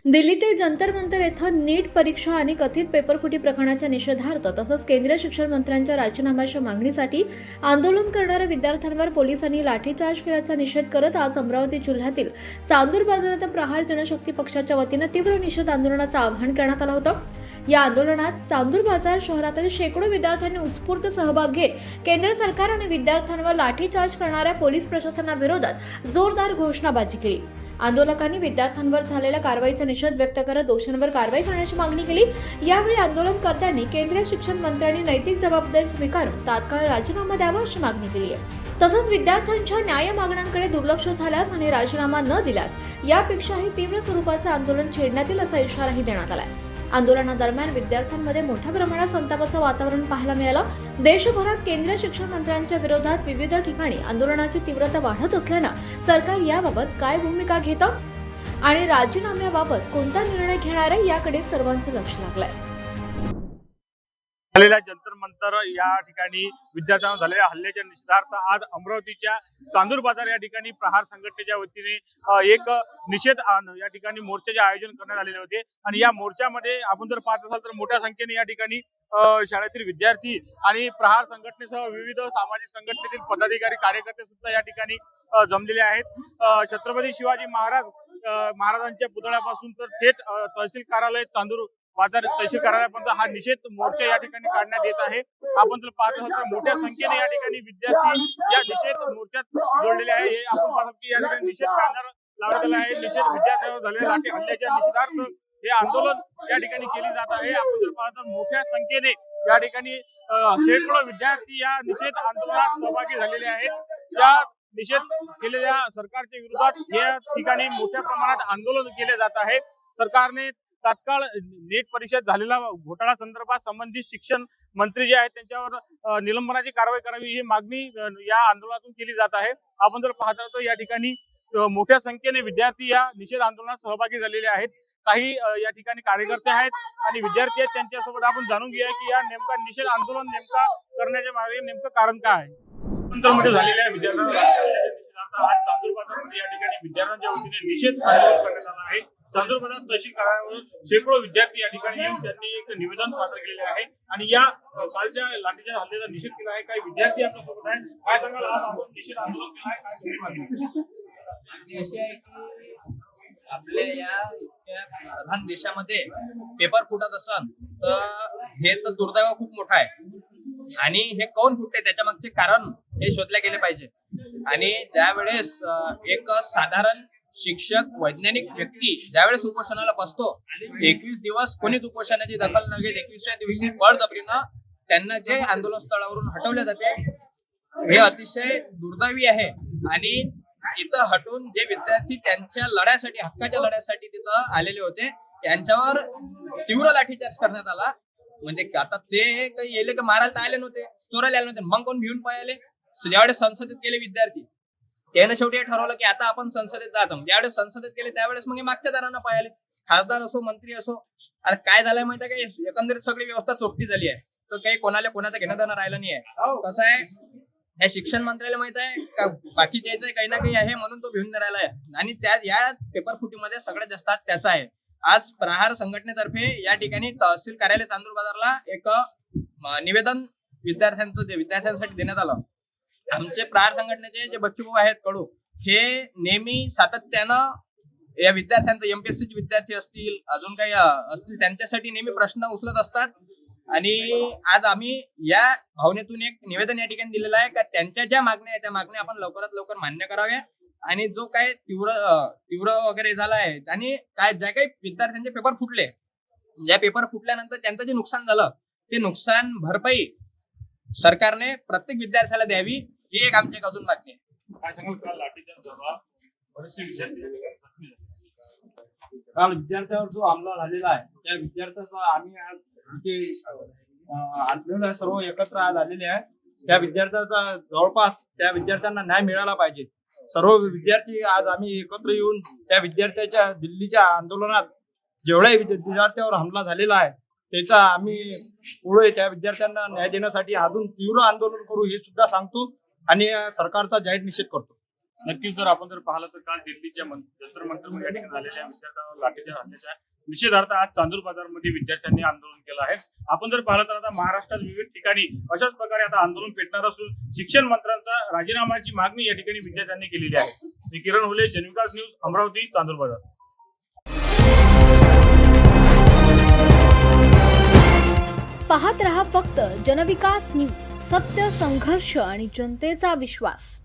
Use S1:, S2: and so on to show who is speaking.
S1: दिल्लीतील जंतर मंतर येथे नीट परीक्षा आणि कथित पेपरफुटी प्रकरणाच्या निषेधार्थ तसंच केंद्रीय शिक्षण मंत्र्यांच्या राजीनाम्याच्या मागणीसाठी आंदोलन करणाऱ्या विद्यार्थ्यांवर पोलिसांनी लाठीचार्ज केल्याचा निषेध करत आज अमरावती जिल्ह्यातील चांदूर बाजारात प्रहार जनशक्ती पक्षाच्या वतीने तीव्र निषेध आंदोलनाचं आवाहन करण्यात आलं होतं। या आंदोलनात चांदूर बाजार शहरातील शेकडो विद्यार्थ्यांनी उत्स्फूर्त सहभाग घेत केंद्र सरकार आणि विद्यार्थ्यांवर लाठीचार्ज करणाऱ्या पोलीस प्रशासनाविरोधात जोरदार घोषणाबाजी केली। आंदोलकांनी विद्यार्थ्यांवर झालेल्या कारवाईचा निषेध व्यक्त करत दोषींवर कारवाई करण्याची मागणी केली। यावेळी आंदोलनकर्त्यांनी केंद्रीय शिक्षण मंत्र्यांनी नैतिक जबाबदारी स्वीकारून तात्काळ राजीनामा द्यावा अशी मागणी केली आहे। तसंच विद्यार्थ्यांच्या न्याय मागण्यांकडे दुर्लक्ष झाल्यास आणि राजीनामा न दिल्यास यापेक्षाही तीव्र स्वरूपाचे आंदोलन छेडण्यात येईल असा इशाराही देण्यात आलाय। आंदोलनादरम्यान विद्यार्थ्यांमध्ये मोठ्या प्रमाणात संतापाचं वातावरण पाहायला मिळालं। देशभरात केंद्रीय शिक्षण मंत्र्यांच्या विरोधात विविध ठिकाणी आंदोलनाची तीव्रता वाढत असल्यानं सरकार याबाबत काय भूमिका घेतं आणि राजीनाम्याबाबत कोणता निर्णय घेणार आहे याकडे सर्वांचं लक्ष लागलंय।
S2: झालेल्या जंतर मंतर या ठिकाणी विद्यार्थ्यांवर झालेल्या हल्ल्याच्या निषेधार्थ आज अमरावतीच्या चांदूर बाजार या ठिकाणी प्रहार संघटनेच्या वतीने एक निषेध या ठिकाणी मोर्चाचे आयोजन करण्यात आलेले होते। आणि या मोर्चामध्ये आपण जर पाहत असाल तर मोठ्या संख्येने या ठिकाणी शाळेतील विद्यार्थी आणि प्रहार संघटनेसह विविध सामाजिक संघटनेतील पदाधिकारी कार्यकर्ते सुद्धा या ठिकाणी जमलेले आहेत। छत्रपती शिवाजी महाराजांच्या पुतळ्यापासून तर थेट तहसील कार्यालय चांदूर बाजार तहसील कार्यालयापर्यंत हा निषेध मोर्चा या ठिकाणी काढण्यात येत आहे। आपण जर पाहत असाल तर मोठ्या संख्येने या ठिकाणी विद्यार्थी या निषेध मोर्चात जोडलेले आहे। हे आपण पाहतो की या ठिकाणी निषेध बॅनर लावण्यात आला आहे। निषेध विद्यार्थ्यांवर झालेल्या लाठी हल्ल्याच्या निषेधार्थ हे आंदोलन या ठिकाणी केले जात आहे। आपण जर पाहत तर मोठ्या संख्येने या ठिकाणी शेकडो विद्यार्थी या निषेध आंदोलनात सहभागी झालेले आहेत। या निषेध केलेल्या सरकारच्या विरोधात या ठिकाणी मोठ्या प्रमाणात आंदोलन केले जात आहे। सरकारने तात्काळ नीट परीक्षेत झालेला घोटाळा संदर्भात संबंधित शिक्षण मंत्री जे आहेत त्यांच्यावर निलंबनाची कारवाई करावी ही मागणी या आंदोलनातून केली जात आहे। आपण जर पाहत आहोत या ठिकाणी मोठ्या संख्येने विद्यार्थी या निषेध आंदोलनात सहभागी झालेले आहेत। काही या ठिकाणी कार्यकर्ते आहेत आणि विद्यार्थी आहेत, त्यांच्यासोबत आपण जाणून घेऊया की या नेमका निषेध आंदोलन नेमका करण्याच्या मागे नेमकं कारण काय आहे। झालेल्या विद्यार्थ्यांना आज चांदूर बाजारमध्ये या ठिकाणी विद्यार्थ्यांच्या वतीने निषेध आंदोलन करण्यात आलं आहे। चांदूर बाजार तहसील कार्यालयावर शेकडो विद्यार्थी या ठिकाणी येऊन त्यांनी एक निवेदन सादर केलेले आहे आणि या कालच्या लाठीच्या हल्ल्याचा निषेध केला आहे। काही विद्यार्थी आपल्यासोबत आहेत, काय सांगाल आज आपण निषेध आंदोलन केलं आहे, काय मागणी
S3: अशी आहे की आपल्या या प्रधान देशामध्ये पेपर फुटत असन तर हे तर दुर्दैव खूप मोठं आहे आणि हे कोण फुटते त्याच्या मागचे कारण हे शोधले गेले पाहिजे। आणि त्यावेळेस एक साधारण शिक्षक वैज्ञानिक व्यक्ती ज्यावेळेस उपोषणाला बसतो 21 दिवस कोणीच उपोषणाची दखल न घेत 21व्या दिवशी बळजबरीनं त्यांना जे आंदोलन स्थळावरून हटवले जाते हे अतिशय दुर्दैवी आहे। आणि इथं हटून जे विद्यार्थी त्यांच्या लढ्यासाठी हक्काच्या लढ्यासाठी तिथं आलेले होते त्यांच्यावर तीव्र लाठीचार्ज करण्यात आला। म्हणजे आता ते काही येले का मारायला आले नव्हते, चोरायला आले नव्हते, मग कोण भिवून पाहिले। ज्यावेळेस संसदेत गेले विद्यार्थी त्याने शेवटी ठरवलं की आता आपण संसदेत जातो। ज्यावेळेस संसदेत गेले त्यावेळेस मग मागच्या दारांना पाहिले, खासदार असो मंत्री असो। आता काय झालंय माहिती आहे का, एकंदरीत सगळी व्यवस्था चोपटी झाली आहे, तर काही कोणाला कोणाचं घेणं देणं राहिलं नाही आहे। कसं आहे या शिक्षण मंत्र्याला माहित आहे का बाकी द्यायचं काही ना काही आहे म्हणून तो घेऊन राहिला आहे आणि त्या या पेपर फुटीमध्ये सगळ्यात जास्त त्याचा आहे। आज प्रहार संघटनेतर्फे या ठिकाणी तहसील कार्यालय चांदूर बाजारला एक निवेदन विद्यार्थ्यांसाठी देण्यात आलं। आमचे प्रहार संघटनेचे जे बच्चू भाऊ आहेत कडू हे नेहमी सातत्यानं या विद्यार्थ्यांचं एमपीएससीचे विद्यार्थी असतील अजून काही असतील त्यांच्यासाठी नेहमी प्रश्न उचलत असतात। आणि आज आम्ही या भावनेतून एक निवेदन या ठिकाणी दिलेलं आहे का त्यांच्या ज्या मागण्या आहेत त्या मागण्या आपण लवकरात लवकर मान्य कराव्या आणि जो काय तीव्र वगैरे झाला आहे आणि काय ज्या काही विद्यार्थ्यांचे पेपर फुटले, ज्या पेपर फुटल्यानंतर त्यांचं जे नुकसान झालं ते नुकसान भरपाई सरकारने प्रत्येक विद्यार्थ्याला द्यावी ही एक आमची अजून मागणी आहे।
S4: काल विद्यार्थ्यावर जो हमला झालेला आहे त्या विद्यार्थ्याचा आम्ही आज इथे सर्व एकत्र आज आलेले आहे। त्या विद्यार्थ्याचा जवळपास त्या विद्यार्थ्यांना न्याय मिळाला पाहिजे। सर्व विद्यार्थी आज आम्ही एकत्र येऊन त्या विद्यार्थ्याच्या दिल्लीच्या आंदोलनात जेवढ्याही विद्यार्थ्यावर हमला झालेला आहे त्याचा आम्ही पुढे त्या विद्यार्थ्यांना न्याय देण्यासाठी अजून तीव्र आंदोलन करू हे सुद्धा सांगतो आणि सरकारचा जाहीर निषेध करतो।
S2: नक्कीच जर आपण जर पाहिलं तर काल दिल्लीच्या जंतर मंतरमध्ये या ठिकाणी झालेल्या विद्यार्थ्यांवर लाठीच्या हल्ल्याच्या निषेधार्थ आज चांदूर बाजारमध्ये विद्यार्थ्यांनी आंदोलन केलं आहे. आपण जर पाहिलं तर आता महाराष्ट्रात विविध ठिकाणी अशाच प्रकारे आता आंदोलन पेटणार असून शिक्षण मंत्र्यांचा राजीनामाची मागणी या ठिकाणी विद्यार्थ्यांनी केलेली आहे. मी किरण हुले, जनविकास न्यूज, अमरावती, चांदूर बाजार.
S1: पाहत रहा फक्त जनविकास न्यूज, सत्य, संघर्ष आणि जनतेचा विश्वास.